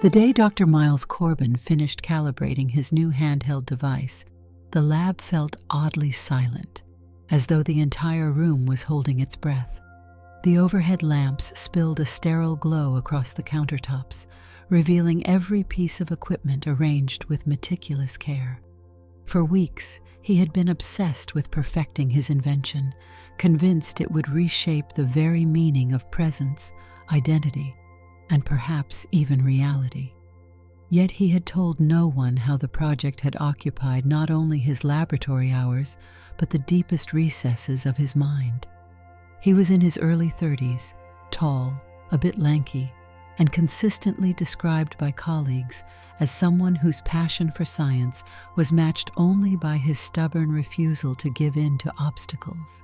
The day Dr. Miles Corbin finished calibrating his new handheld device, the lab felt oddly silent, as though the entire room was holding its breath. The overhead lamps spilled a sterile glow across the countertops, revealing every piece of equipment arranged with meticulous care. For weeks, he had been obsessed with perfecting his invention, convinced it would reshape the very meaning of presence, identity, and perhaps even reality. Yet he had told no one how the project had occupied not only his laboratory hours, but the deepest recesses of his mind. He was in his early 30s, tall, a bit lanky, and consistently described by colleagues as someone whose passion for science was matched only by his stubborn refusal to give in to obstacles.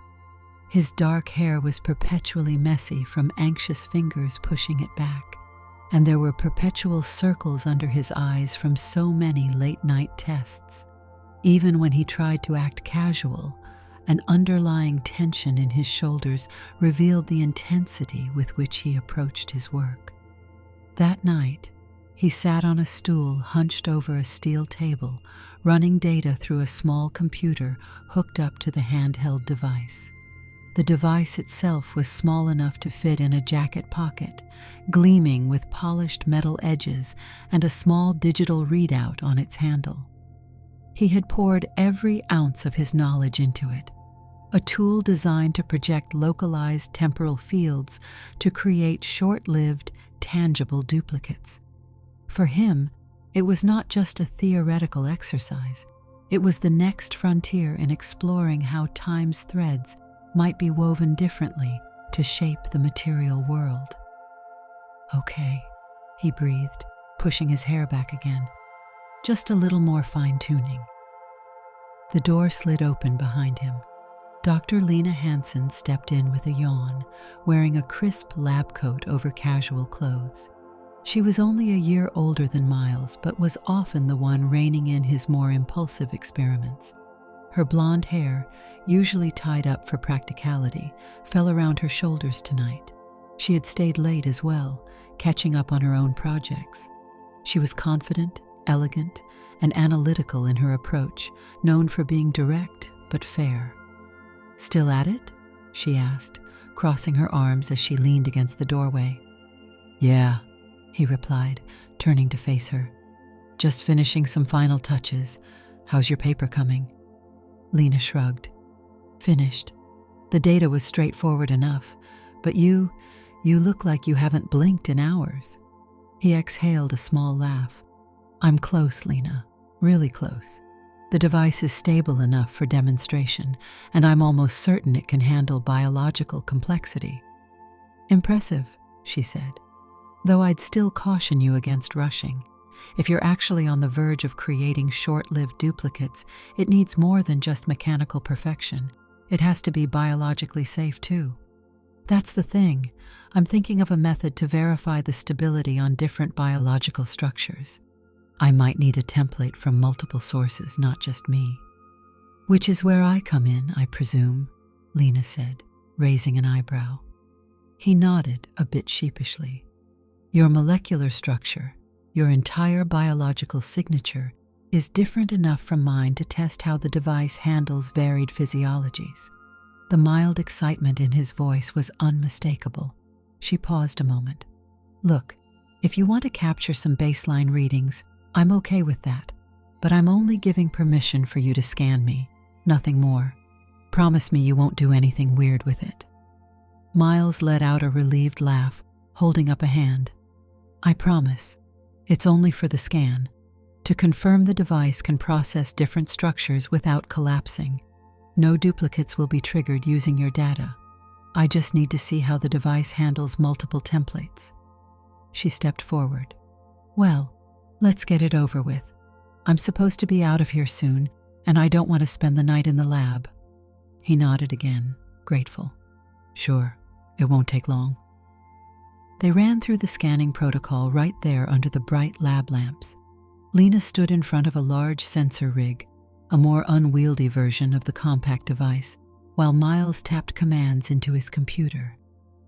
His dark hair was perpetually messy from anxious fingers pushing it back, and there were perpetual circles under his eyes from so many late-night tests. Even when he tried to act casual, an underlying tension in his shoulders revealed the intensity with which he approached his work. That night, he sat on a stool hunched over a steel table, running data through a small computer hooked up to the handheld device. The device itself was small enough to fit in a jacket pocket, gleaming with polished metal edges and a small digital readout on its handle. He had poured every ounce of his knowledge into it, a tool designed to project localized temporal fields to create short-lived, tangible duplicates. For him, it was not just a theoretical exercise. It was the next frontier in exploring how time's threads might be woven differently to shape the material world. "Okay," he breathed, pushing his hair back again. "Just a little more fine-tuning." The door slid open behind him. Dr. Lena Hansen stepped in with a yawn, wearing a crisp lab coat over casual clothes. She was only a year older than Miles, but was often the one reining in his more impulsive experiments. Her blonde hair, usually tied up for practicality, fell around her shoulders tonight. She had stayed late as well, catching up on her own projects. She was confident, elegant, and analytical in her approach, known for being direct but fair. "Still at it?" she asked, crossing her arms as she leaned against the doorway. "Yeah," he replied, turning to face her. "Just finishing some final touches. How's your paper coming?" Lena shrugged. "Finished. The data was straightforward enough, but you look like you haven't blinked in hours." He exhaled a small laugh. "I'm close, Lena. Really close. The device is stable enough for demonstration, and I'm almost certain it can handle biological complexity." "Impressive," she said. "Though I'd still caution you against rushing. If you're actually on the verge of creating short-lived duplicates, it needs more than just mechanical perfection. It has to be biologically safe too. That's the thing. I'm thinking of a method to verify the stability on different biological structures. I might need a template from multiple sources, not just me." "Which is where I come in, I presume," Lena said, raising an eyebrow. He nodded a bit sheepishly. "Your molecular structure, your entire biological signature, is different enough from mine to test how the device handles varied physiologies." The mild excitement in his voice was unmistakable. She paused a moment. "Look, if you want to capture some baseline readings, I'm okay with that, but I'm only giving permission for you to scan me, nothing more. Promise me you won't do anything weird with it." Miles let out a relieved laugh, holding up a hand. "I promise. It's only for the scan, to confirm the device can process different structures without collapsing. No duplicates will be triggered using your data. I just need to see how the device handles multiple templates." She stepped forward. "Well, let's get it over with. I'm supposed to be out of here soon, and I don't want to spend the night in the lab." He nodded again, grateful. "Sure, it won't take long." They ran through the scanning protocol right there under the bright lab lamps. Lena stood in front of a large sensor rig, a more unwieldy version of the compact device, while Miles tapped commands into his computer.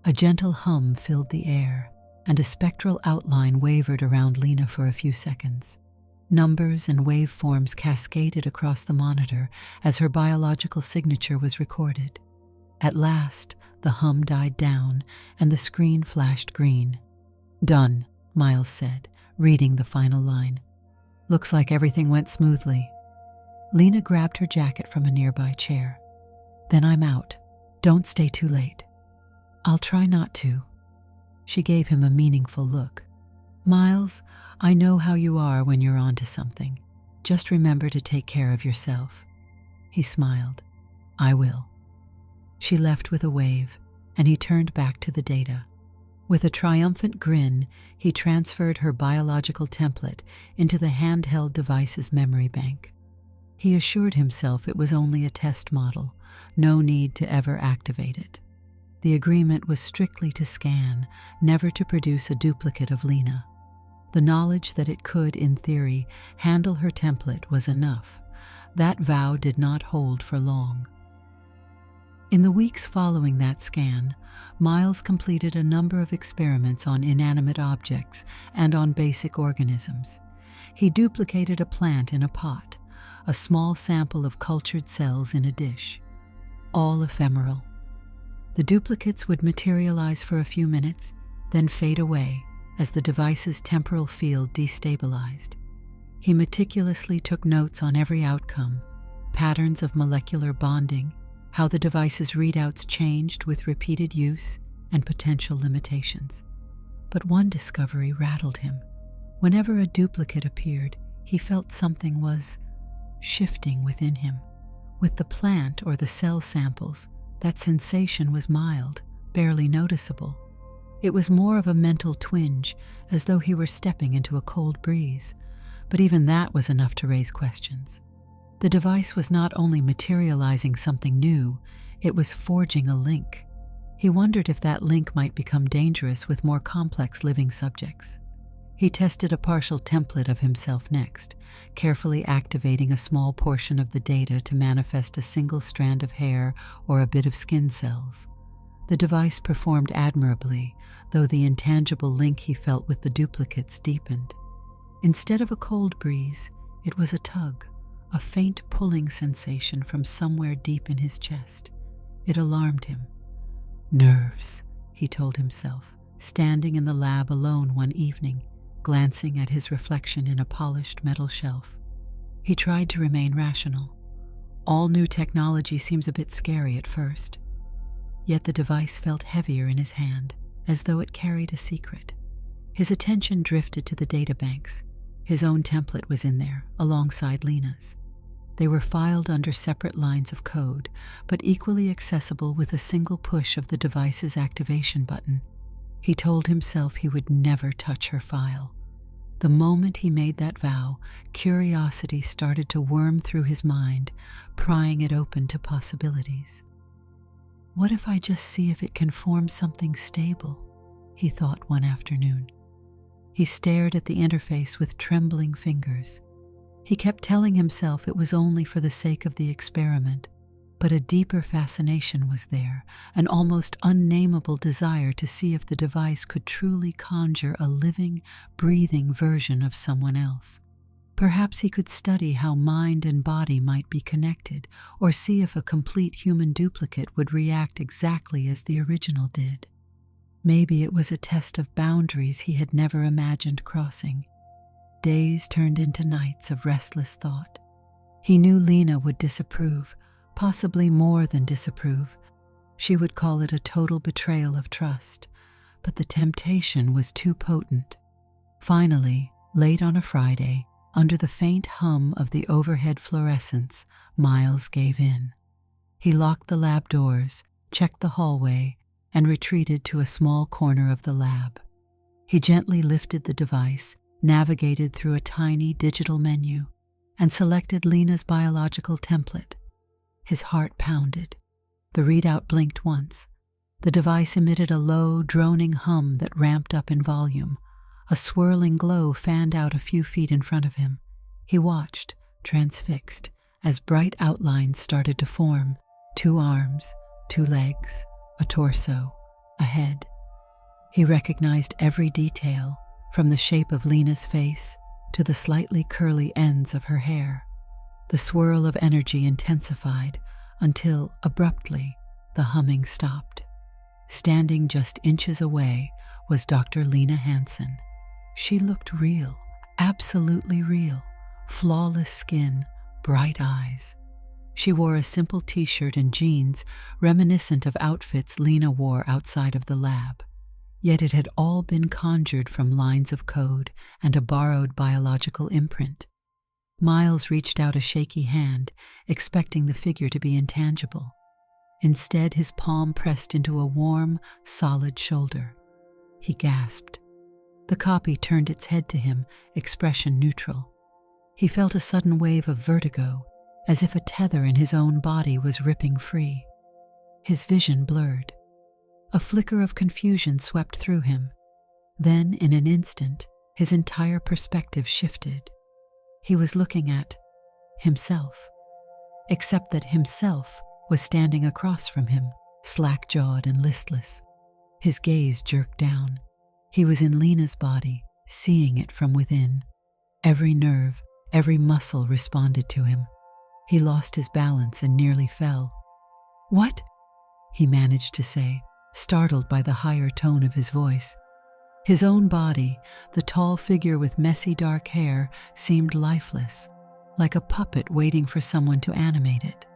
A gentle hum filled the air, and a spectral outline wavered around Lena for a few seconds. Numbers and waveforms cascaded across the monitor as her biological signature was recorded. At last, the hum died down and the screen flashed green. "Done," Miles said, reading the final line. "Looks like everything went smoothly." Lena grabbed her jacket from a nearby chair. "Then I'm out. Don't stay too late." "I'll try not to." She gave him a meaningful look. "Miles, I know how you are when you're onto something. Just remember to take care of yourself." He smiled. "I will." She left with a wave, and he turned back to the data. With a triumphant grin, he transferred her biological template into the handheld device's memory bank. He assured himself it was only a test model, no need to ever activate it. The agreement was strictly to scan, never to produce a duplicate of Lena. The knowledge that it could, in theory, handle her template was enough. That vow did not hold for long. In the weeks following that scan, Miles completed a number of experiments on inanimate objects and on basic organisms. He duplicated a plant in a pot, a small sample of cultured cells in a dish. All ephemeral. The duplicates would materialize for a few minutes, then fade away as the device's temporal field destabilized. He meticulously took notes on every outcome, patterns of molecular bonding, how the device's readouts changed with repeated use, and potential limitations. But one discovery rattled him. Whenever a duplicate appeared, he felt something was shifting within him. With the plant or the cell samples, that sensation was mild, barely noticeable. It was more of a mental twinge, as though he were stepping into a cold breeze. But even that was enough to raise questions. The device was not only materializing something new, it was forging a link. He wondered if that link might become dangerous with more complex living subjects. He tested a partial template of himself next, carefully activating a small portion of the data to manifest a single strand of hair or a bit of skin cells. The device performed admirably, though the intangible link he felt with the duplicates deepened. Instead of a cold breeze, it was a tug, a faint pulling sensation from somewhere deep in his chest. It alarmed him. "Nerves," he told himself, standing in the lab alone one evening, glancing at his reflection in a polished metal shelf. He tried to remain rational. All new technology seems a bit scary at first. Yet the device felt heavier in his hand, as though it carried a secret. His attention drifted to the databanks. His own template was in there, alongside Lena's. They were filed under separate lines of code, but equally accessible with a single push of the device's activation button. He told himself he would never touch her file. The moment he made that vow, curiosity started to worm through his mind, prying it open to possibilities. "What if I just see if it can form something stable?" he thought one afternoon. He stared at the interface with trembling fingers. He kept telling himself it was only for the sake of the experiment, but a deeper fascination was there, an almost unnameable desire to see if the device could truly conjure a living, breathing version of someone else. Perhaps he could study how mind and body might be connected, or see if a complete human duplicate would react exactly as the original did. Maybe it was a test of boundaries he had never imagined crossing. Days turned into nights of restless thought. He knew Lena would disapprove, possibly more than disapprove. She would call it a total betrayal of trust, but the temptation was too potent. Finally, late on a Friday, under the faint hum of the overhead fluorescence, Miles gave in. He locked the lab doors, checked the hallway, and retreated to a small corner of the lab. He gently lifted the device, navigated through a tiny digital menu, and selected Lena's biological template. His heart pounded. The readout blinked once. The device emitted a low, droning hum that ramped up in volume. A swirling glow fanned out a few feet in front of him. He watched, transfixed, as bright outlines started to form. 2 arms, 2 legs, a torso, a head. He recognized every detail, from the shape of Lena's face to the slightly curly ends of her hair. The swirl of energy intensified until, abruptly, the humming stopped. Standing just inches away was Dr. Lena Hansen. She looked real, absolutely real. Flawless skin, bright eyes. She wore a simple t-shirt and jeans reminiscent of outfits Lena wore outside of the lab. Yet it had all been conjured from lines of code and a borrowed biological imprint. Miles reached out a shaky hand, expecting the figure to be intangible. Instead, his palm pressed into a warm, solid shoulder. He gasped. The copy turned its head to him, expression neutral. He felt a sudden wave of vertigo, as if a tether in his own body was ripping free. His vision blurred. A flicker of confusion swept through him. Then, in an instant, his entire perspective shifted. He was looking at himself, except that himself was standing across from him, slack-jawed and listless. His gaze jerked down. He was in Lena's body, seeing it from within. Every nerve, every muscle responded to him. He lost his balance and nearly fell. "What?" he managed to say, startled by the higher tone of his voice. His own body, the tall figure with messy dark hair, seemed lifeless, like a puppet waiting for someone to animate it.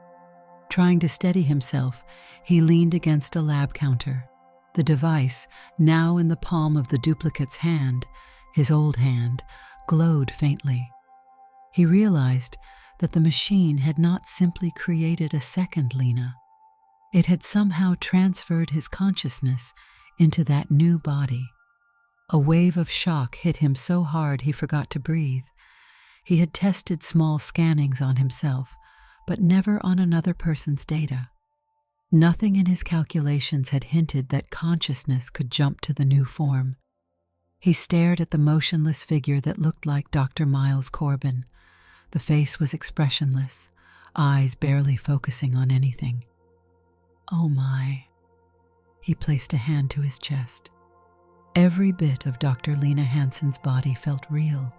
Trying to steady himself, he leaned against a lab counter. The device, now in the palm of the duplicate's hand, his old hand, glowed faintly. He realized that the machine had not simply created a second Lena. It had somehow transferred his consciousness into that new body. A wave of shock hit him so hard he forgot to breathe. He had tested small scannings on himself, but never on another person's data. Nothing in his calculations had hinted that consciousness could jump to the new form. He stared at the motionless figure that looked like Dr. Miles Corbin. The face was expressionless, eyes barely focusing on anything. "Oh my." He placed a hand to his chest. Every bit of Dr. Lena Hansen's body felt real,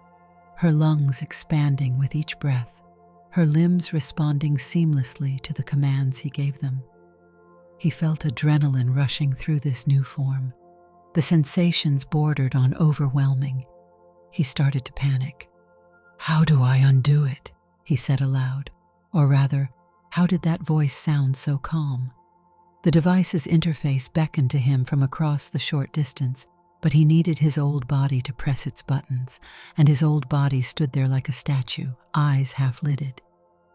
her lungs expanding with each breath, her limbs responding seamlessly to the commands he gave them. He felt adrenaline rushing through this new form. The sensations bordered on overwhelming. He started to panic. "How do I undo it?" he said aloud. Or rather, how did that voice sound so calm? The device's interface beckoned to him from across the short distance, but he needed his old body to press its buttons, and his old body stood there like a statue, eyes half-lidded.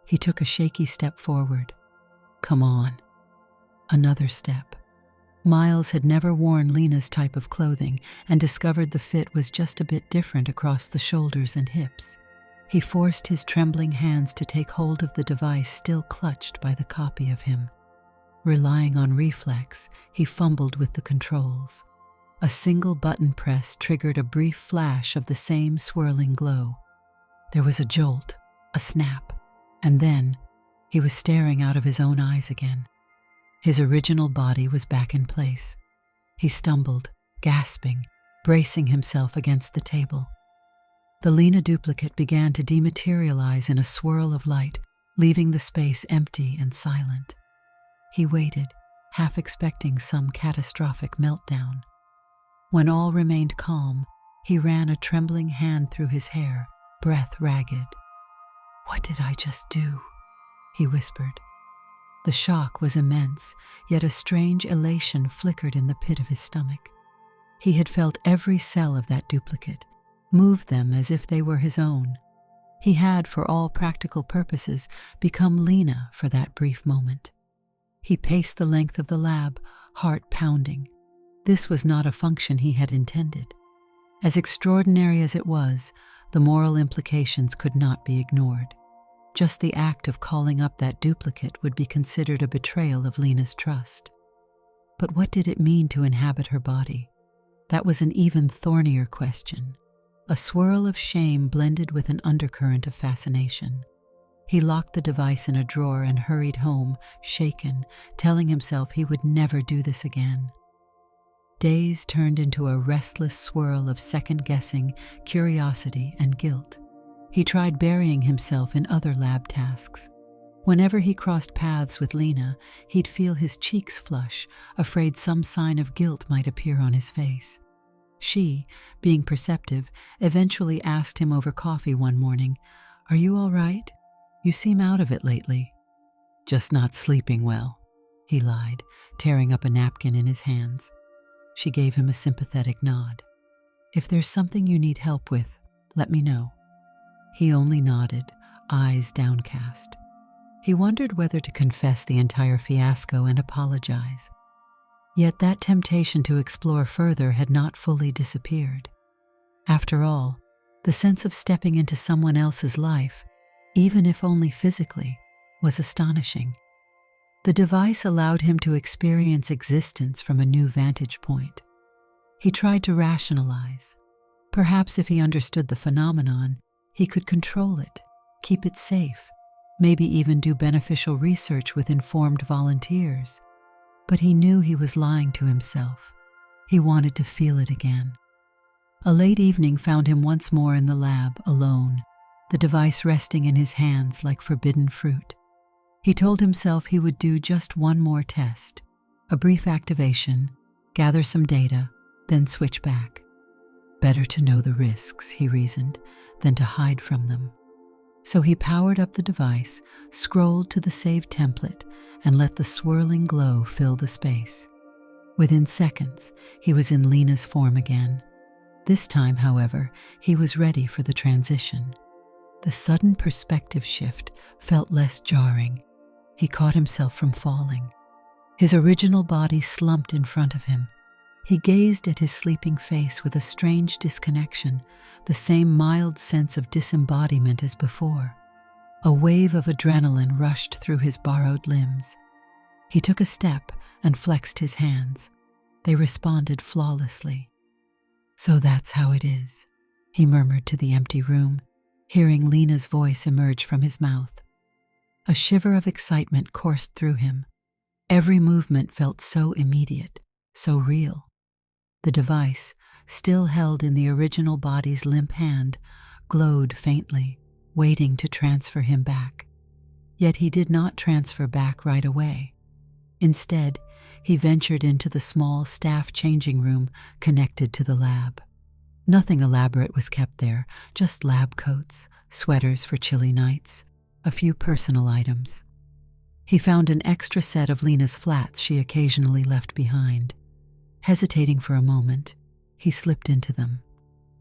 He took a shaky step forward. "Come on." Another step. Miles had never worn Lena's type of clothing and discovered the fit was just a bit different across the shoulders and hips. He forced his trembling hands to take hold of the device still clutched by the copy of him. Relying on reflex, he fumbled with the controls. A single button press triggered a brief flash of the same swirling glow. There was a jolt, a snap, and then he was staring out of his own eyes again. His original body was back in place. He stumbled, gasping, bracing himself against the table. The Lena duplicate began to dematerialize in a swirl of light, leaving the space empty and silent. He waited, half expecting some catastrophic meltdown. When all remained calm, he ran a trembling hand through his hair, breath ragged. "What did I just do?" he whispered. The shock was immense, yet a strange elation flickered in the pit of his stomach. He had felt every cell of that duplicate, moved them as if they were his own. He had, for all practical purposes, become Lena for that brief moment. He paced the length of the lab, heart pounding. This was not a function he had intended. As extraordinary as it was, the moral implications could not be ignored. Just the act of calling up that duplicate would be considered a betrayal of Lena's trust. But what did it mean to inhabit her body? That was an even thornier question. A swirl of shame blended with an undercurrent of fascination. He locked the device in a drawer and hurried home, shaken, telling himself he would never do this again. Days turned into a restless swirl of second-guessing, curiosity, and guilt. He tried burying himself in other lab tasks. Whenever he crossed paths with Lena, he'd feel his cheeks flush, afraid some sign of guilt might appear on his face. She, being perceptive, eventually asked him over coffee one morning, "Are you all right? You seem out of it lately." "Just not sleeping well," he lied, tearing up a napkin in his hands. She gave him a sympathetic nod. "If there's something you need help with, let me know." He only nodded, eyes downcast. He wondered whether to confess the entire fiasco and apologize. Yet that temptation to explore further had not fully disappeared. After all, the sense of stepping into someone else's life, even if only physically, was astonishing. The device allowed him to experience existence from a new vantage point. He tried to rationalize. Perhaps if he understood the phenomenon, he could control it, keep it safe, maybe even do beneficial research with informed volunteers. But he knew he was lying to himself. He wanted to feel it again. A late evening found him once more in the lab, alone, the device resting in his hands like forbidden fruit. He told himself he would do just one more test, a brief activation, gather some data, then switch back. Better to know the risks, he reasoned, than to hide from them. So he powered up the device, scrolled to the saved template, and let the swirling glow fill the space. Within seconds, he was in Lena's form again. This time, however, he was ready for the transition. The sudden perspective shift felt less jarring. He caught himself from falling. His original body slumped in front of him. He gazed at his sleeping face with a strange disconnection, the same mild sense of disembodiment as before. A wave of adrenaline rushed through his borrowed limbs. He took a step and flexed his hands. They responded flawlessly. "So that's how it is," he murmured to the empty room, hearing Lena's voice emerge from his mouth. A shiver of excitement coursed through him. Every movement felt so immediate, so real. The device, still held in the original body's limp hand, glowed faintly, waiting to transfer him back. Yet he did not transfer back right away. Instead, he ventured into the small staff changing room connected to the lab. Nothing elaborate was kept there, just lab coats, sweaters for chilly nights, a few personal items. He found an extra set of Lena's flats she occasionally left behind. Hesitating for a moment, he slipped into them.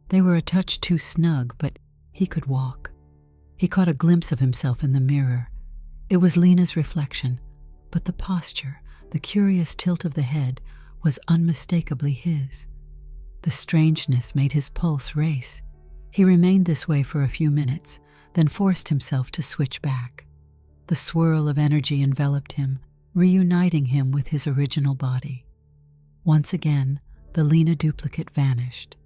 They were a touch too snug, but he could walk. He caught a glimpse of himself in the mirror. It was Lena's reflection, but the posture, the curious tilt of the head, was unmistakably his. The strangeness made his pulse race. He remained this way for a few minutes, then forced himself to switch back. The swirl of energy enveloped him, reuniting him with his original body. Once again, the Lena duplicate vanished.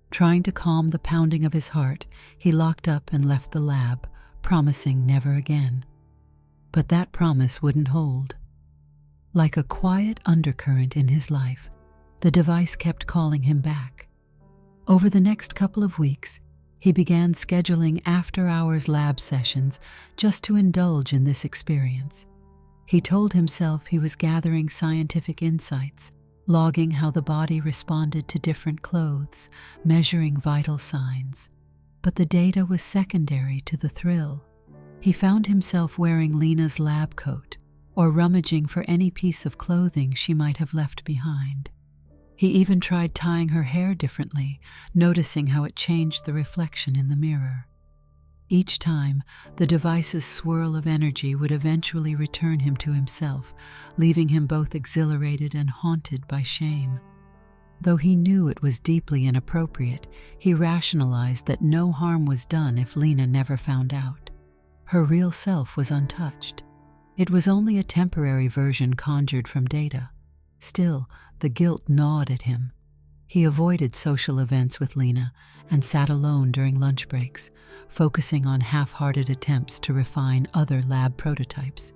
Trying to calm the pounding of his heart, he locked up and left the lab, promising never again. But that promise wouldn't hold. Like a quiet undercurrent in his life, the device kept calling him back. Over the next couple of weeks, he began scheduling after-hours lab sessions just to indulge in this experience. He told himself he was gathering scientific insights, logging how the body responded to different clothes, measuring vital signs. But the data was secondary to the thrill. He found himself wearing Lena's lab coat, or rummaging for any piece of clothing she might have left behind. He even tried tying her hair differently, noticing how it changed the reflection in the mirror. Each time, the device's swirl of energy would eventually return him to himself, leaving him both exhilarated and haunted by shame. Though he knew it was deeply inappropriate, he rationalized that no harm was done if Lena never found out. Her real self was untouched. It was only a temporary version conjured from data. Still, the guilt gnawed at him. He avoided social events with Lena and sat alone during lunch breaks, focusing on half-hearted attempts to refine other lab prototypes.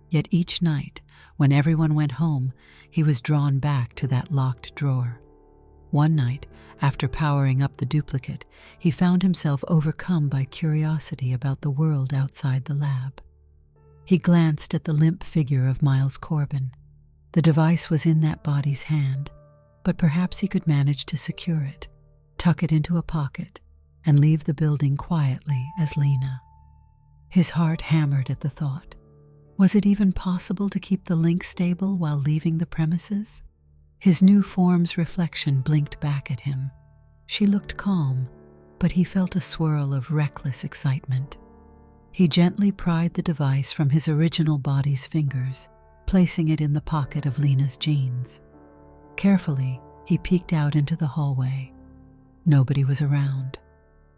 Yet each night, when everyone went home, he was drawn back to that locked drawer. One night, after powering up the duplicate, he found himself overcome by curiosity about the world outside the lab. He glanced at the limp figure of Miles Corbin. The device was in that body's hand, but perhaps he could manage to secure it, tuck it into a pocket, and leave the building quietly as Lena. His heart hammered at the thought. Was it even possible to keep the link stable while leaving the premises? His new form's reflection blinked back at him. She looked calm, but he felt a swirl of reckless excitement. He gently pried the device from his original body's fingers, placing it in the pocket of Lena's jeans. Carefully, he peeked out into the hallway. Nobody was around.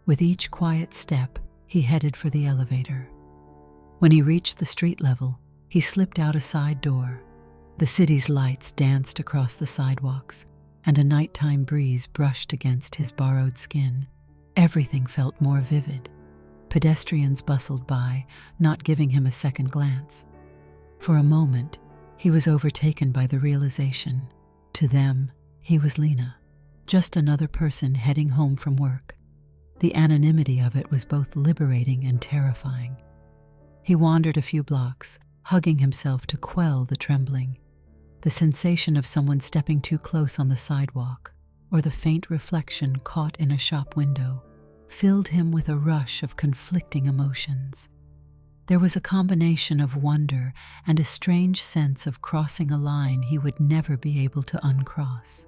With each quiet step, he headed for the elevator. When he reached the street level, he slipped out a side door. The city's lights danced across the sidewalks, and a nighttime breeze brushed against his borrowed skin. Everything felt more vivid. Pedestrians bustled by, not giving him a second glance. For a moment, he was overtaken by the realization. To them, he was Lena, just another person heading home from work. The anonymity of it was both liberating and terrifying. He wandered a few blocks, hugging himself to quell the trembling. The sensation of someone stepping too close on the sidewalk, or the faint reflection caught in a shop window, filled him with a rush of conflicting emotions. There was a combination of wonder and a strange sense of crossing a line he would never be able to uncross.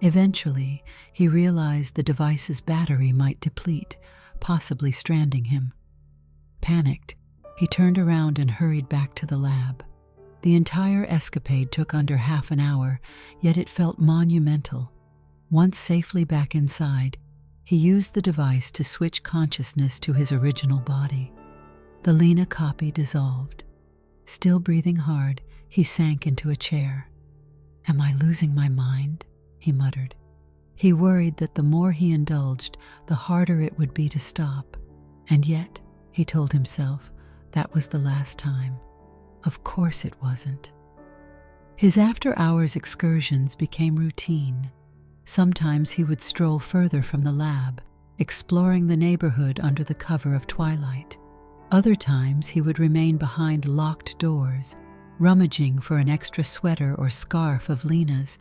Eventually, he realized the device's battery might deplete, possibly stranding him. Panicked, he turned around and hurried back to the lab. The entire escapade took under half an hour, yet it felt monumental. Once safely back inside, he used the device to switch consciousness to his original body. The Lena copy dissolved. Still breathing hard, he sank into a chair. "Am I losing my mind?" he muttered. He worried that the more he indulged, the harder it would be to stop. And yet, he told himself, that was the last time. Of course it wasn't. His after-hours excursions became routine. Sometimes he would stroll further from the lab, exploring the neighborhood under the cover of twilight. Other times he would remain behind locked doors, rummaging for an extra sweater or scarf of Lena's,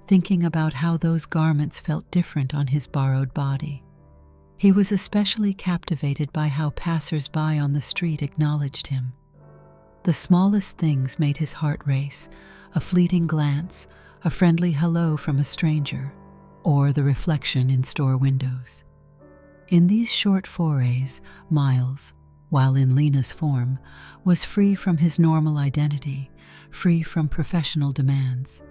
thinking about how those garments felt different on his borrowed body. He was especially captivated by how passers-by on the street acknowledged him. The smallest things made his heart race: a fleeting glance, a friendly hello from a stranger, or the reflection in store windows. In these short forays, Miles, while in Lena's form, was free from his normal identity, free from professional demands.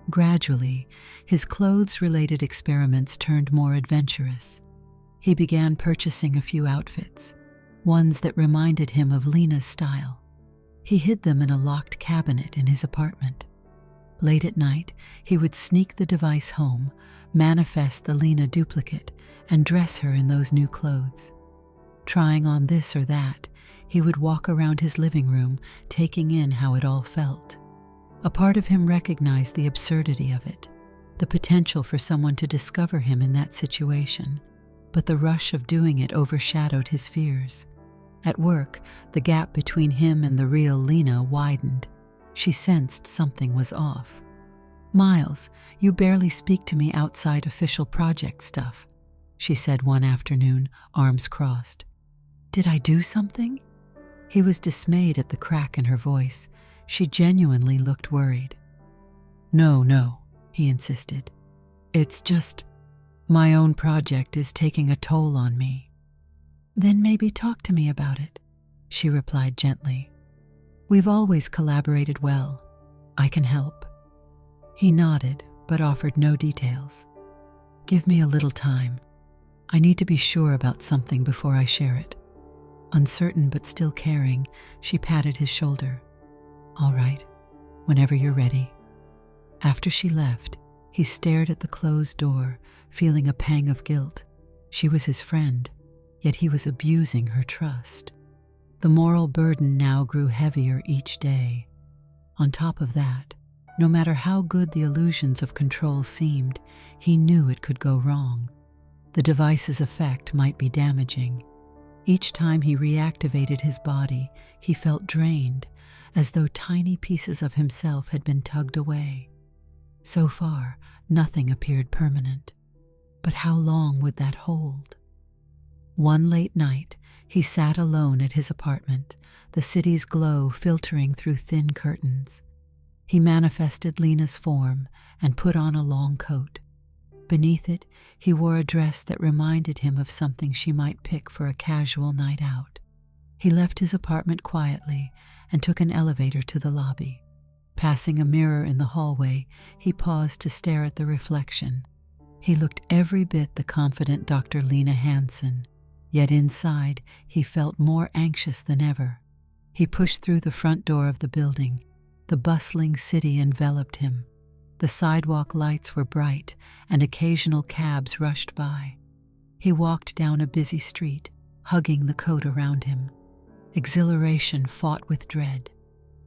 Gradually, his clothes-related experiments turned more adventurous. He began purchasing a few outfits, ones that reminded him of Lena's style. He hid them in a locked cabinet in his apartment. Late at night, he would sneak the device home, manifest the Lena duplicate, and dress her in those new clothes. Trying on this or that, he would walk around his living room, taking in how it all felt. A part of him recognized the absurdity of it, the potential for someone to discover him in that situation, but the rush of doing it overshadowed his fears. At work, the gap between him and the real Lena widened. She sensed something was off. "Miles, you barely speak to me outside official project stuff," she said one afternoon, arms crossed. "Did I do something?" He was dismayed at the crack in her voice. She genuinely looked worried. No, he insisted. "It's just, my own project is taking a toll on me." "Then maybe talk to me about it," she replied gently. "We've always collaborated well. I can help." He nodded, but offered no details. "Give me a little time. I need to be sure about something before I share it." Uncertain but still caring, she patted his shoulder. "All right, whenever you're ready." After she left, he stared at the closed door, feeling a pang of guilt. She was his friend, yet he was abusing her trust. The moral burden now grew heavier each day. On top of that, No matter how good the illusions of control seemed, he knew it could go wrong. The device's effect might be damaging. Each time he reactivated his body, he felt drained, as though tiny pieces of himself had been tugged away. So far, nothing appeared permanent. But how long would that hold? One late night, he sat alone at his apartment, the city's glow filtering through thin curtains. He manifested Lena's form and put on a long coat. Beneath it, he wore a dress that reminded him of something she might pick for a casual night out. He left his apartment quietly and took an elevator to the lobby. Passing a mirror in the hallway, he paused to stare at the reflection. He looked every bit the confident Dr. Lena Hansen, yet inside he felt more anxious than ever. He pushed through the front door of the building. The bustling city enveloped him. The sidewalk lights were bright, and occasional cabs rushed by. He walked down a busy street, hugging the coat around him. Exhilaration fought with dread.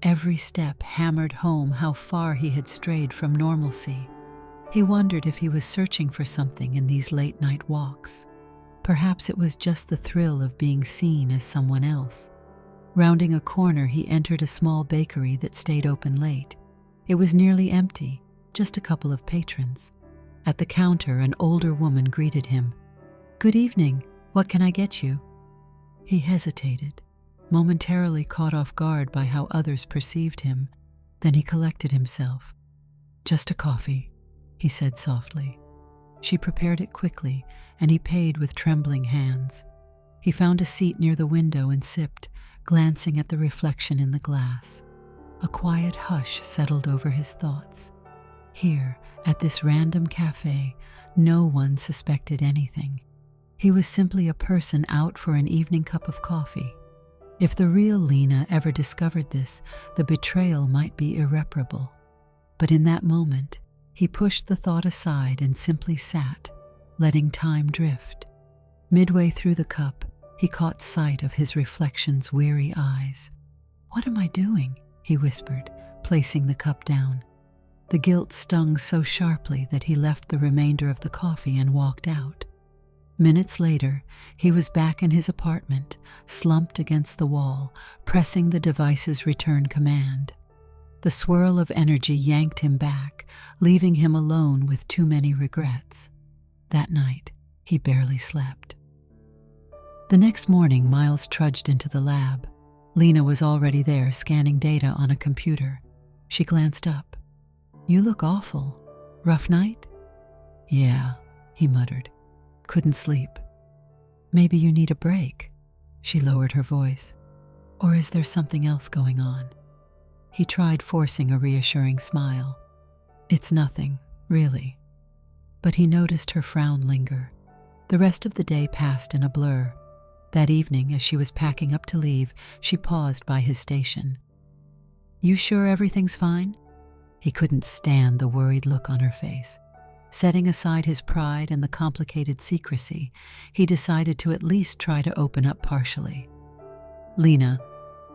Every step hammered home how far he had strayed from normalcy. He wondered if he was searching for something in these late-night walks. Perhaps it was just the thrill of being seen as someone else. Rounding a corner, he entered a small bakery that stayed open late. It was nearly empty, just a couple of patrons. At the counter, an older woman greeted him. "Good evening. What can I get you?" He hesitated, momentarily caught off guard by how others perceived him. Then he collected himself. "Just a coffee," he said softly. She prepared it quickly, and he paid with trembling hands. He found a seat near the window and sipped, glancing at the reflection in the glass. A quiet hush settled over his thoughts. Here, at this random cafe, no one suspected anything. He was simply a person out for an evening cup of coffee. If the real Lena ever discovered this, the betrayal might be irreparable. But in that moment, he pushed the thought aside and simply sat, letting time drift. Midway through the cup, he caught sight of his reflection's weary eyes. "What am I doing?" he whispered, placing the cup down. The guilt stung so sharply that he left the remainder of the coffee and walked out. Minutes later, he was back in his apartment, slumped against the wall, pressing the device's return command. The swirl of energy yanked him back, leaving him alone with too many regrets. That night, he barely slept. The next morning, Miles trudged into the lab. Lena was already there, scanning data on a computer. She glanced up. "You look awful. Rough night?" "Yeah," he muttered. "Couldn't sleep." "Maybe you need a break." She lowered her voice. "Or is there something else going on?" He tried forcing a reassuring smile. "It's nothing, really." But he noticed her frown linger. The rest of the day passed in a blur. That evening, as she was packing up to leave, she paused by his station. "You sure everything's fine?" He couldn't stand the worried look on her face. Setting aside his pride and the complicated secrecy, he decided to at least try to open up partially. "Lena,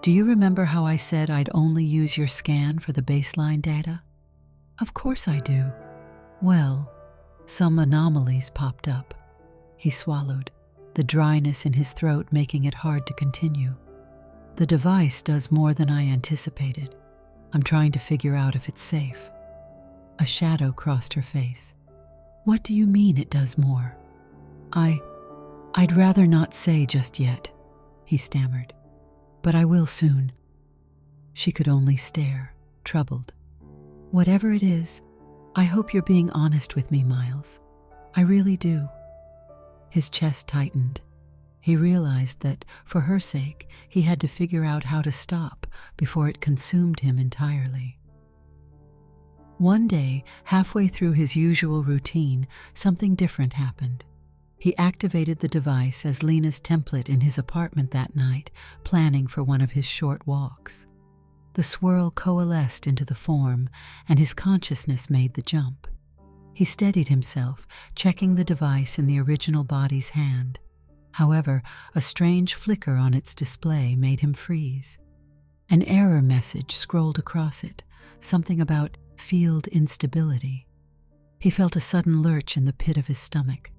do you remember how I said I'd only use your scan for the baseline data?" "Of course I do." "Well, some anomalies popped up." He swallowed, the dryness in his throat making it hard to continue. "The device does more than I anticipated. I'm trying to figure out if it's safe." A shadow crossed her face. "What do you mean it does more?" I'd rather not say just yet," he stammered. "But I will soon." She could only stare, troubled. "Whatever it is, I hope you're being honest with me, Miles. I really do." His chest tightened. He realized that, for her sake, he had to figure out how to stop before it consumed him entirely. One day, halfway through his usual routine, something different happened. He activated the device as Lena's template in his apartment that night, planning for one of his short walks. The swirl coalesced into the form, and his consciousness made the jump. He steadied himself, checking the device in the original body's hand. However, a strange flicker on its display made him freeze. An error message scrolled across it, something about field instability. He felt a sudden lurch in the pit of his stomach.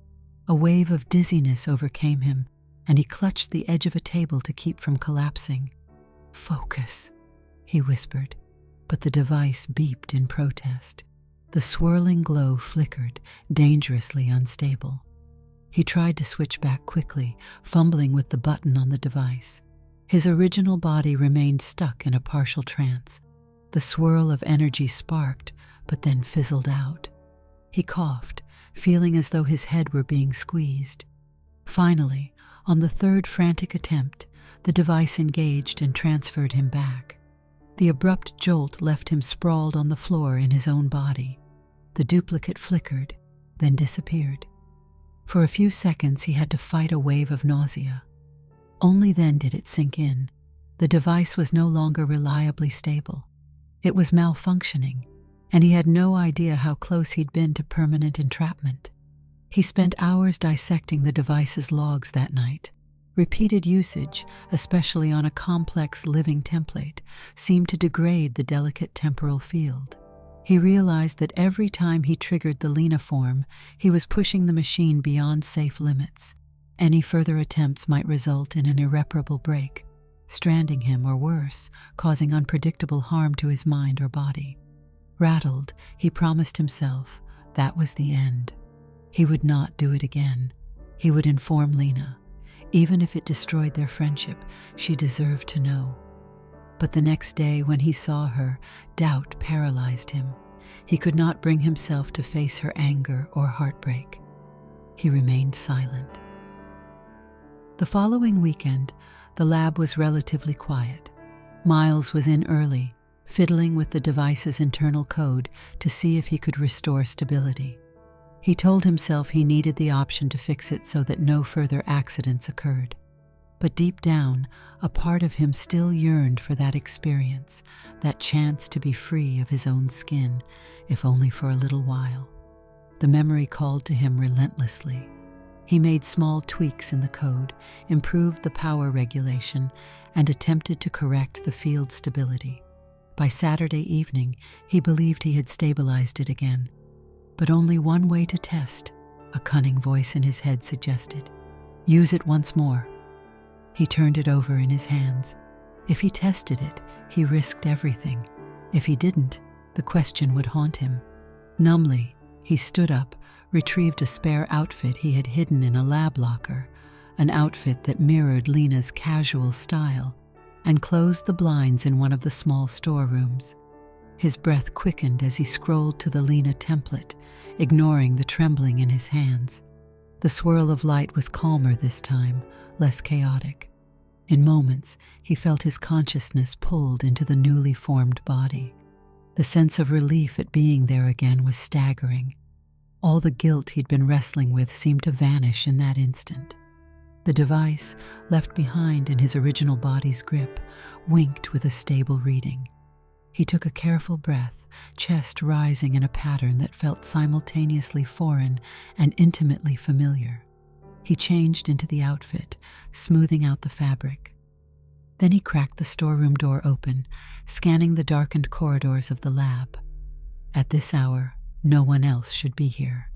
A wave of dizziness overcame him, and he clutched the edge of a table to keep from collapsing. "Focus," he whispered, but the device beeped in protest. The swirling glow flickered, dangerously unstable. He tried to switch back quickly, fumbling with the button on the device. His original body remained stuck in a partial trance. The swirl of energy sparked, but then fizzled out. He coughed, feeling as though his head were being squeezed. Finally, on the third frantic attempt, the device engaged and transferred him back. The abrupt jolt left him sprawled on the floor in his own body. The duplicate flickered, then disappeared. For a few seconds he had to fight a wave of nausea. Only then did it sink in. The device was no longer reliably stable. It was malfunctioning, and he had no idea how close he'd been to permanent entrapment. He spent hours dissecting the device's logs that night. Repeated usage, especially on a complex living template, seemed to degrade the delicate temporal field. He realized that every time he triggered the Lena form, he was pushing the machine beyond safe limits. Any further attempts might result in an irreparable break, stranding him or worse, causing unpredictable harm to his mind or body. Rattled, he promised himself that was the end. He would not do it again. He would inform Lena. Even if it destroyed their friendship, she deserved to know. But the next day, when he saw her, doubt paralyzed him. He could not bring himself to face her anger or heartbreak. He remained silent. The following weekend, the lab was relatively quiet. Miles was in early, fiddling with the device's internal code to see if he could restore stability. He told himself he needed the option to fix it so that no further accidents occurred. But deep down, a part of him still yearned for that experience, that chance to be free of his own skin, if only for a little while. The memory called to him relentlessly. He made small tweaks in the code, improved the power regulation, and attempted to correct the field stability. By Saturday evening, he believed he had stabilized it again. But only one way to test, a cunning voice in his head suggested. Use it once more. He turned it over in his hands. If he tested it, he risked everything. If he didn't, the question would haunt him. Numbly, he stood up, retrieved a spare outfit he had hidden in a lab locker, an outfit that mirrored Lena's casual style, and closed the blinds in one of the small storerooms. His breath quickened as he scrolled to the Lena template, ignoring the trembling in his hands. The swirl of light was calmer this time, less chaotic. In moments, he felt his consciousness pulled into the newly formed body. The sense of relief at being there again was staggering. All the guilt he'd been wrestling with seemed to vanish in that instant. The device, left behind in his original body's grip, winked with a stable reading. He took a careful breath, chest rising in a pattern that felt simultaneously foreign and intimately familiar. He changed into the outfit, smoothing out the fabric. Then he cracked the storeroom door open, scanning the darkened corridors of the lab. At this hour, no one else should be here.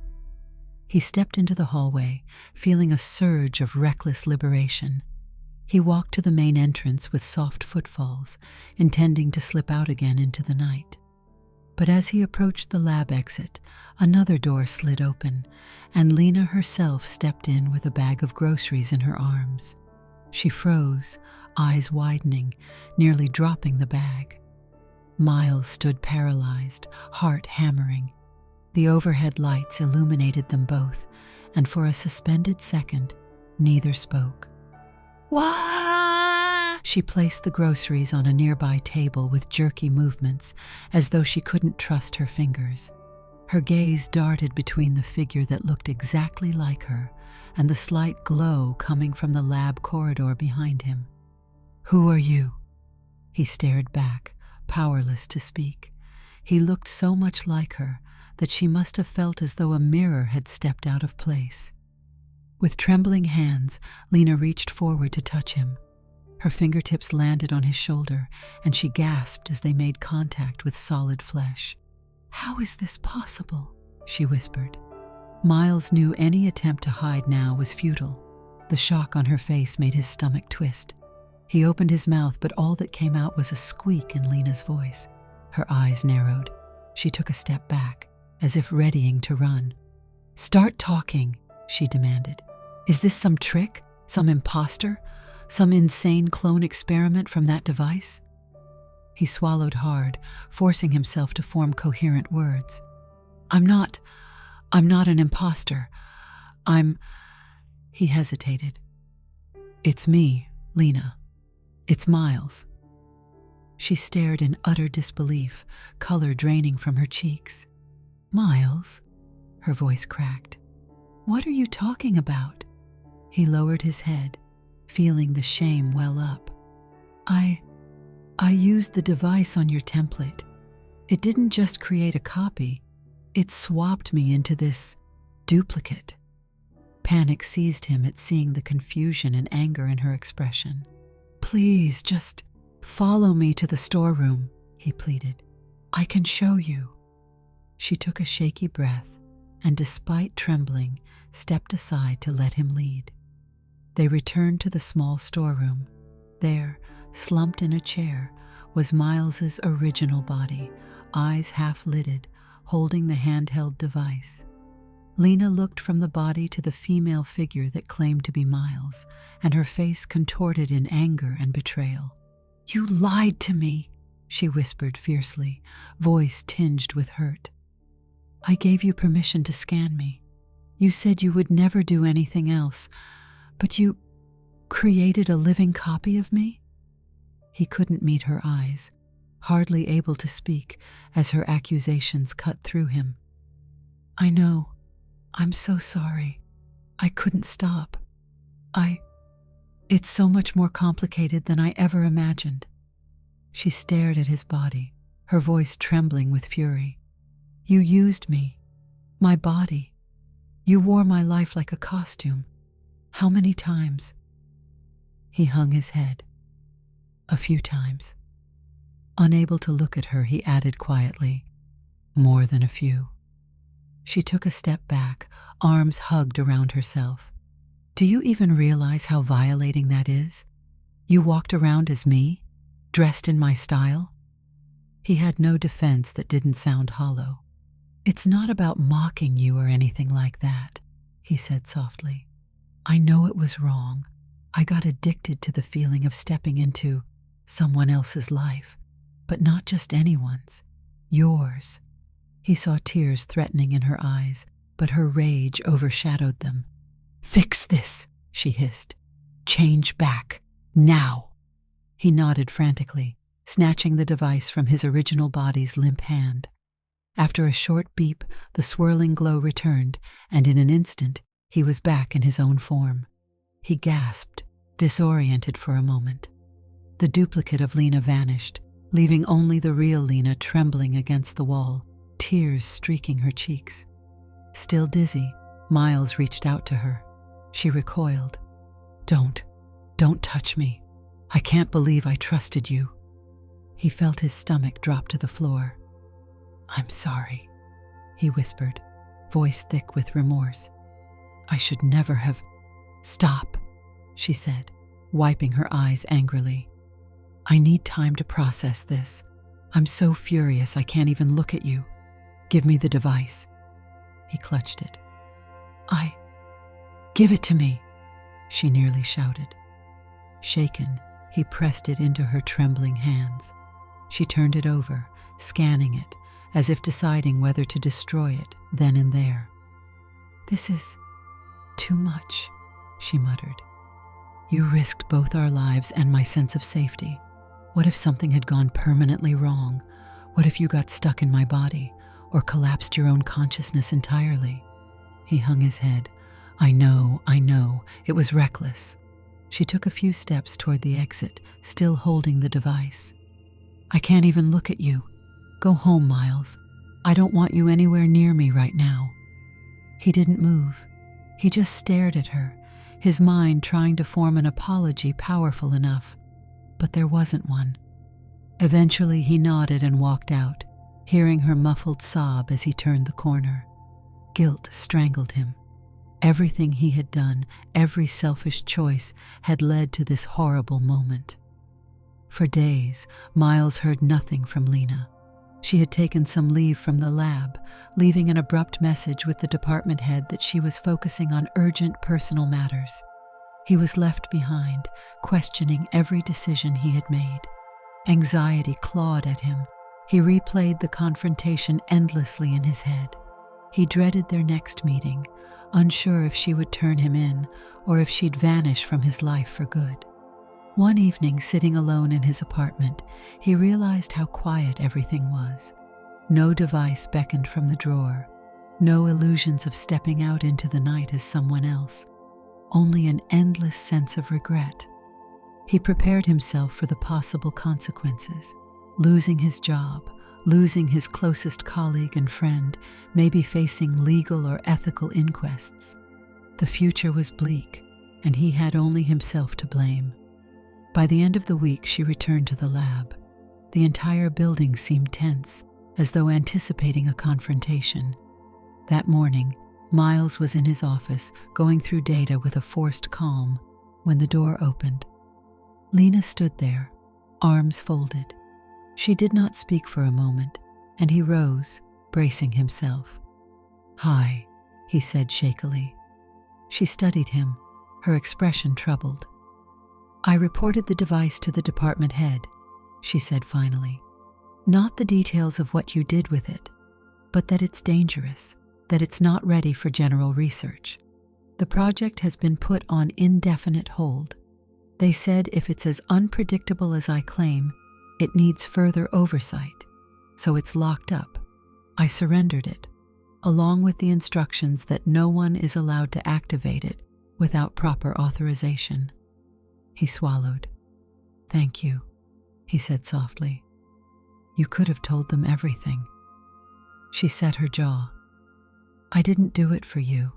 He stepped into the hallway, feeling a surge of reckless liberation. He walked to the main entrance with soft footfalls, intending to slip out again into the night. But as he approached the lab exit, another door slid open, and Lena herself stepped in with a bag of groceries in her arms. She froze, eyes widening, nearly dropping the bag. Miles stood paralyzed, heart hammering. The overhead lights illuminated them both, and for a suspended second, neither spoke. "Wah!" She placed the groceries on a nearby table with jerky movements, as though she couldn't trust her fingers. Her gaze darted between the figure that looked exactly like her and the slight glow coming from the lab corridor behind him. "Who are you?" He stared back, powerless to speak. He looked so much like her that she must have felt as though a mirror had stepped out of place. With trembling hands, Lena reached forward to touch him. Her fingertips landed on his shoulder, and she gasped as they made contact with solid flesh. "How is this possible?" she whispered. Miles knew any attempt to hide now was futile. The shock on her face made his stomach twist. He opened his mouth, but all that came out was a squeak in Lena's voice. Her eyes narrowed. She took a step back, as if readying to run. "Start talking," she demanded. "Is this some trick? Some imposter? Some insane clone experiment from that device?" He swallowed hard, forcing himself to form coherent words. I'm not an imposter. He hesitated. "It's me, Lena. It's Miles." She stared in utter disbelief, color draining from her cheeks. "Miles?" Her voice cracked. "What are you talking about?" He lowered his head, feeling the shame well up. I used the device on your template. It didn't just create a copy, it swapped me into this duplicate." Panic seized him at seeing the confusion and anger in her expression. "Please, just follow me to the storeroom," he pleaded. "I can show you." She took a shaky breath and, despite trembling, stepped aside to let him lead. They returned to the small storeroom. There, slumped in a chair, was Miles's original body, eyes half-lidded, holding the handheld device. Lena looked from the body to the female figure that claimed to be Miles, and her face contorted in anger and betrayal. "You lied to me," she whispered fiercely, voice tinged with hurt. "I gave you permission to scan me. You said you would never do anything else, but you created a living copy of me?" He couldn't meet her eyes, hardly able to speak as her accusations cut through him. "I know. I'm so sorry. I couldn't stop. It's so much more complicated than I ever imagined." She stared at his body, her voice trembling with fury. "You used me, my body. You wore my life like a costume. How many times?" He hung his head. "A few times." Unable to look at her, he added quietly, "More than a few." She took a step back, arms hugged around herself. "Do you even realize how violating that is? You walked around as me, dressed in my style?" He had no defense that didn't sound hollow. "It's not about mocking you or anything like that," he said softly. "I know it was wrong. I got addicted to the feeling of stepping into someone else's life, but not just anyone's, yours." He saw tears threatening in her eyes, but her rage overshadowed them. "Fix this," she hissed. "Change back, now." He nodded frantically, snatching the device from his original body's limp hand. After a short beep, the swirling glow returned, and in an instant, he was back in his own form. He gasped, disoriented for a moment. The duplicate of Lena vanished, leaving only the real Lena trembling against the wall, tears streaking her cheeks. Still dizzy, Miles reached out to her. She recoiled. Don't touch me. I can't believe I trusted you." He felt his stomach drop to the floor. "I'm sorry," he whispered, voice thick with remorse. "I should never have—" "Stop," she said, wiping her eyes angrily. "I need time to process this. I'm so furious I can't even look at you. Give me the device." He clutched it. Give it to me," she nearly shouted. Shaken, he pressed it into her trembling hands. She turned it over, scanning it, as if deciding whether to destroy it then and there. "This is too much," she muttered. "You risked both our lives and my sense of safety. What if something had gone permanently wrong? What if you got stuck in my body, or collapsed your own consciousness entirely?" He hung his head. I know, it was reckless." She took a few steps toward the exit, still holding the device. "I can't even look at you. Go home, Miles. I don't want you anywhere near me right now." He didn't move. He just stared at her, his mind trying to form an apology powerful enough, but there wasn't one. Eventually he nodded and walked out, hearing her muffled sob as he turned the corner. Guilt strangled him. Everything he had done, every selfish choice, had led to this horrible moment. For days, Miles heard nothing from Lena. She had taken some leave from the lab, leaving an abrupt message with the department head that she was focusing on urgent personal matters. He was left behind, questioning every decision he had made. Anxiety clawed at him. He replayed the confrontation endlessly in his head. He dreaded their next meeting, unsure if she would turn him in or if she'd vanish from his life for good. One evening, sitting alone in his apartment, he realized how quiet everything was. No device beckoned from the drawer, no illusions of stepping out into the night as someone else, only an endless sense of regret. He prepared himself for the possible consequences: losing his job, losing his closest colleague and friend, maybe facing legal or ethical inquests. The future was bleak, and he had only himself to blame. By the end of the week, she returned to the lab. The entire building seemed tense, as though anticipating a confrontation. That morning, Miles was in his office, going through data with a forced calm, when the door opened. Lena stood there, arms folded. She did not speak for a moment, and he rose, bracing himself. "Hi," he said shakily. She studied him, her expression troubled. "I reported the device to the department head," she said finally. "Not the details of what you did with it, but that it's dangerous, that it's not ready for general research. The project has been put on indefinite hold. They said if it's as unpredictable as I claim, it needs further oversight, so it's locked up. I surrendered it, along with the instructions that no one is allowed to activate it without proper authorization." He swallowed. "Thank you," he said softly. "You could have told them everything." She set her jaw. "I didn't do it for you.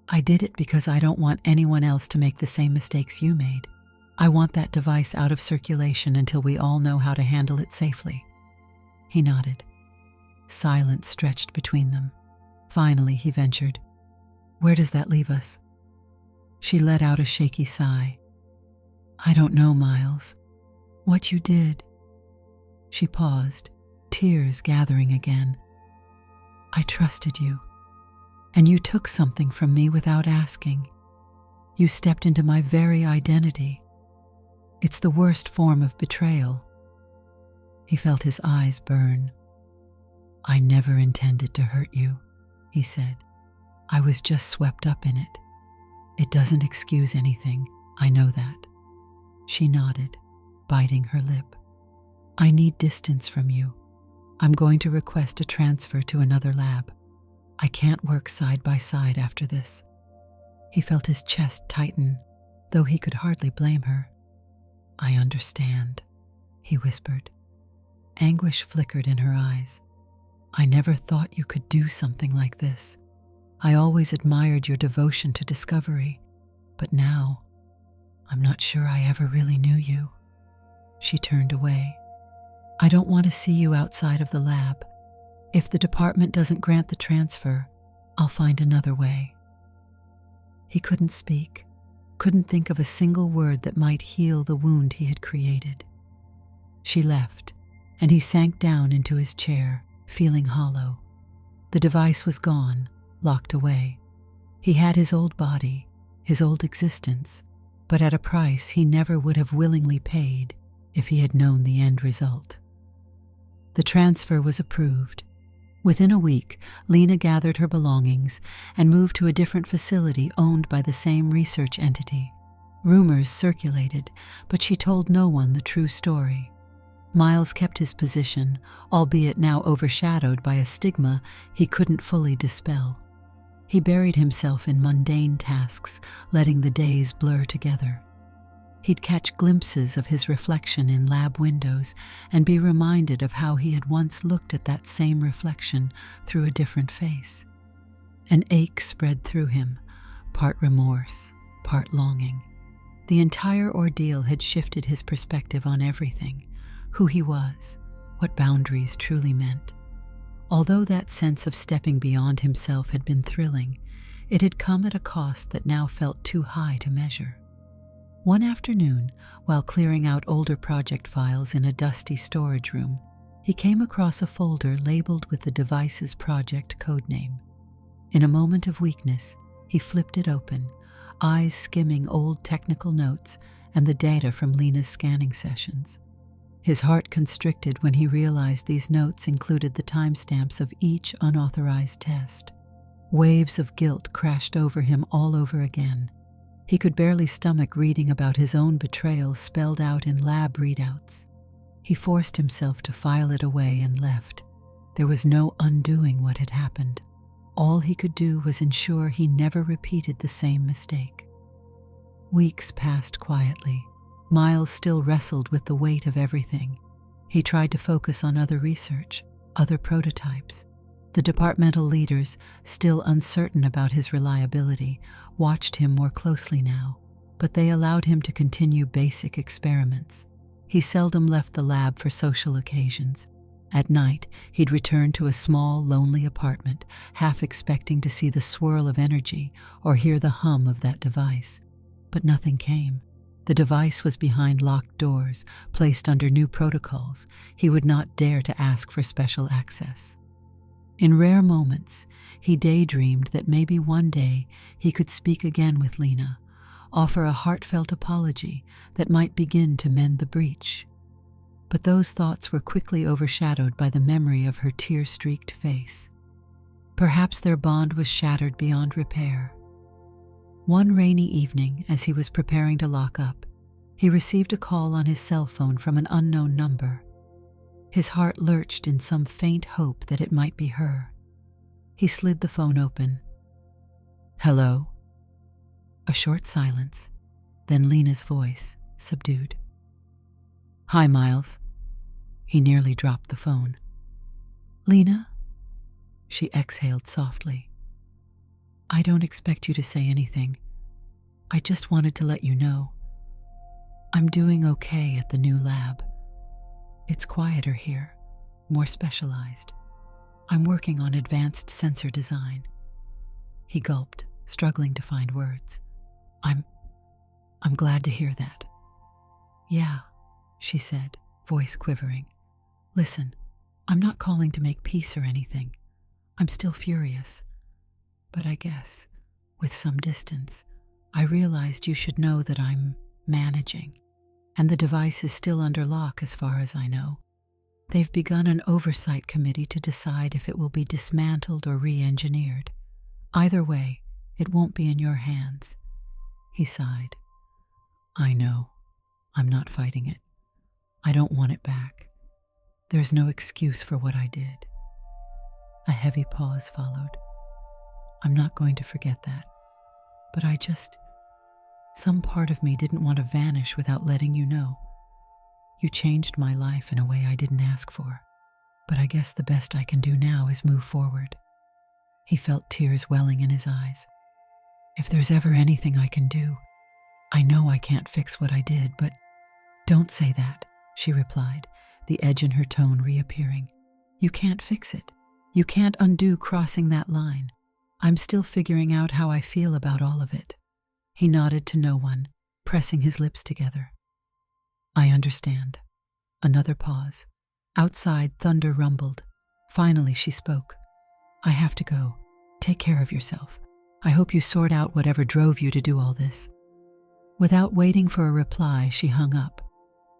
I did it because I don't want anyone else to make the same mistakes you made. I want that device out of circulation until we all know how to handle it safely." He nodded. Silence stretched between them. Finally, he ventured, "Where does that leave us?" She let out a shaky sigh. "I don't know, Miles. What you did." She paused, tears gathering again. "I trusted you, and you took something from me without asking. You stepped into my very identity. It's the worst form of betrayal." He felt his eyes burn. "I never intended to hurt you," he said. "I was just swept up in it. It doesn't excuse anything, I know that." She nodded, biting her lip. "I need distance from you. I'm going to request a transfer to another lab. I can't work side by side after this." He felt his chest tighten, though he could hardly blame her. "I understand," he whispered. Anguish flickered in her eyes. "I never thought you could do something like this. I always admired your devotion to discovery, but now I'm not sure I ever really knew you." She turned away. "I don't want to see you outside of the lab. If the department doesn't grant the transfer, I'll find another way." He couldn't speak, couldn't think of a single word that might heal the wound he had created. She left, and he sank down into his chair, feeling hollow. The device was gone, locked away. He had his old body, his old existence, but at a price he never would have willingly paid if he had known the end result. The transfer was approved. Within a week, Lena gathered her belongings and moved to a different facility owned by the same research entity. Rumors circulated, but she told no one the true story. Miles kept his position, albeit now overshadowed by a stigma he couldn't fully dispel. He buried himself in mundane tasks, letting the days blur together. He'd catch glimpses of his reflection in lab windows and be reminded of how he had once looked at that same reflection through a different face. An ache spread through him, part remorse, part longing. The entire ordeal had shifted his perspective on everything: who he was, what boundaries truly meant, Although that sense of stepping beyond himself had been thrilling, it had come at a cost that now felt too high to measure. One afternoon, while clearing out older project files in a dusty storage room, he came across a folder labeled with the device's project codename. In a moment of weakness, he flipped it open, eyes skimming old technical notes and the data from Lena's scanning sessions. His heart constricted when he realized these notes included the timestamps of each unauthorized test. Waves of guilt crashed over him all over again. He could barely stomach reading about his own betrayal spelled out in lab readouts. He forced himself to file it away and left. There was no undoing what had happened. All he could do was ensure he never repeated the same mistake. Weeks passed quietly. Miles still wrestled with the weight of everything. He tried to focus on other research, other prototypes. The departmental leaders, still uncertain about his reliability, watched him more closely now, but they allowed him to continue basic experiments. He seldom left the lab for social occasions. At night, he'd return to a small, lonely apartment, half expecting to see the swirl of energy or hear the hum of that device. But nothing came. The device was behind locked doors, placed under new protocols. He would not dare to ask for special access. In rare moments, he daydreamed that maybe one day he could speak again with Lena, offer a heartfelt apology that might begin to mend the breach. But those thoughts were quickly overshadowed by the memory of her tear-streaked face. Perhaps their bond was shattered beyond repair. One rainy evening, as he was preparing to lock up, he received a call on his cell phone from an unknown number. His heart lurched in some faint hope that it might be her. He slid the phone open. "Hello?" A short silence, then Lena's voice, subdued. "Hi, Miles." He nearly dropped the phone. "Lena?" She exhaled softly. "I don't expect you to say anything. I just wanted to let you know. I'm doing okay at the new lab. It's quieter here, more specialized. I'm working on advanced sensor design." He gulped, struggling to find words. I'm glad to hear that." "Yeah," she said, voice quivering. "Listen, I'm not calling to make peace or anything. I'm still furious. But I guess, with some distance, I realized you should know that I'm managing, and the device is still under lock as far as I know. They've begun an oversight committee to decide if it will be dismantled or re-engineered. Either way, it won't be in your hands." He sighed. "I know. I'm not fighting it. I don't want it back. There's no excuse for what I did." A heavy pause followed. "I'm not going to forget that. But some part of me didn't want to vanish without letting you know. You changed my life in a way I didn't ask for. But I guess the best I can do now is move forward." He felt tears welling in his eyes. "If there's ever anything I can do, I know I can't fix what I did, but..." "Don't say that," she replied, the edge in her tone reappearing. "You can't fix it. You can't undo crossing that line. I'm still figuring out how I feel about all of it." He nodded to no one, pressing his lips together. "I understand." Another pause. Outside, thunder rumbled. Finally, she spoke. "I have to go. Take care of yourself. I hope you sort out whatever drove you to do all this." Without waiting for a reply, she hung up.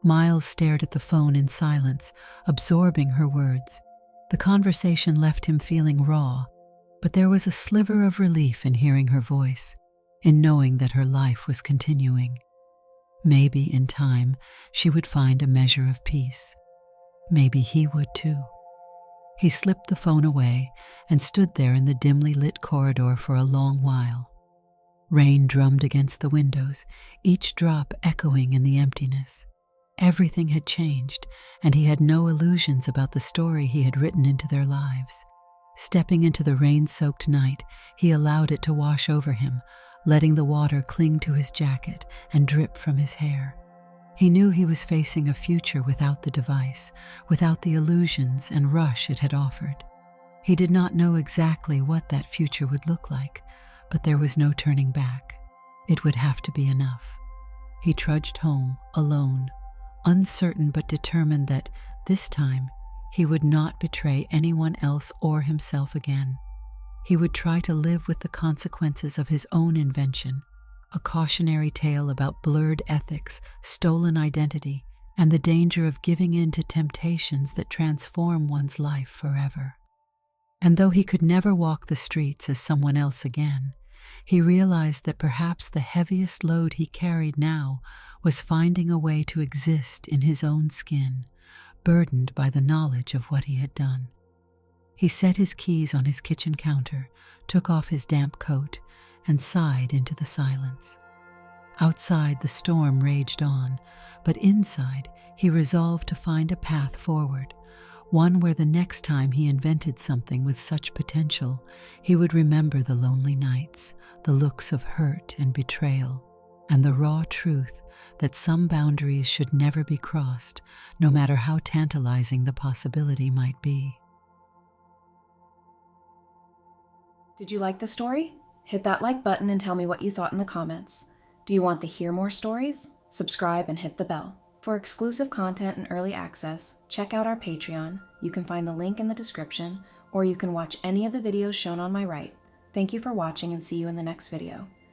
Miles stared at the phone in silence, absorbing her words. The conversation left him feeling raw, but there was a sliver of relief in hearing her voice, in knowing that her life was continuing. Maybe, in time, she would find a measure of peace. Maybe he would too. He slipped the phone away and stood there in the dimly lit corridor for a long while. Rain drummed against the windows, each drop echoing in the emptiness. Everything had changed, and he had no illusions about the story he had written into their lives. Stepping into the rain-soaked night, he allowed it to wash over him, letting the water cling to his jacket and drip from his hair. He knew he was facing a future without the device, without the illusions and rush it had offered. He did not know exactly what that future would look like, but there was no turning back. It would have to be enough. He trudged home, alone, uncertain but determined that, this time, he would not betray anyone else or himself again. He would try to live with the consequences of his own invention, a cautionary tale about blurred ethics, stolen identity, and the danger of giving in to temptations that transform one's life forever. And though he could never walk the streets as someone else again, he realized that perhaps the heaviest load he carried now was finding a way to exist in his own skin, burdened by the knowledge of what he had done. He set his keys on his kitchen counter, took off his damp coat, and sighed into the silence. Outside, the storm raged on, but inside, he resolved to find a path forward, one where the next time he invented something with such potential, he would remember the lonely nights, the looks of hurt and betrayal, and the raw truth that some boundaries should never be crossed, no matter how tantalizing the possibility might be. Did you like the story? Hit that like button and tell me what you thought in the comments. Do you want to hear more stories? Subscribe and hit the bell. For exclusive content and early access, check out our Patreon. You can find the link in the description, or you can watch any of the videos shown on my right. Thank you for watching and see you in the next video.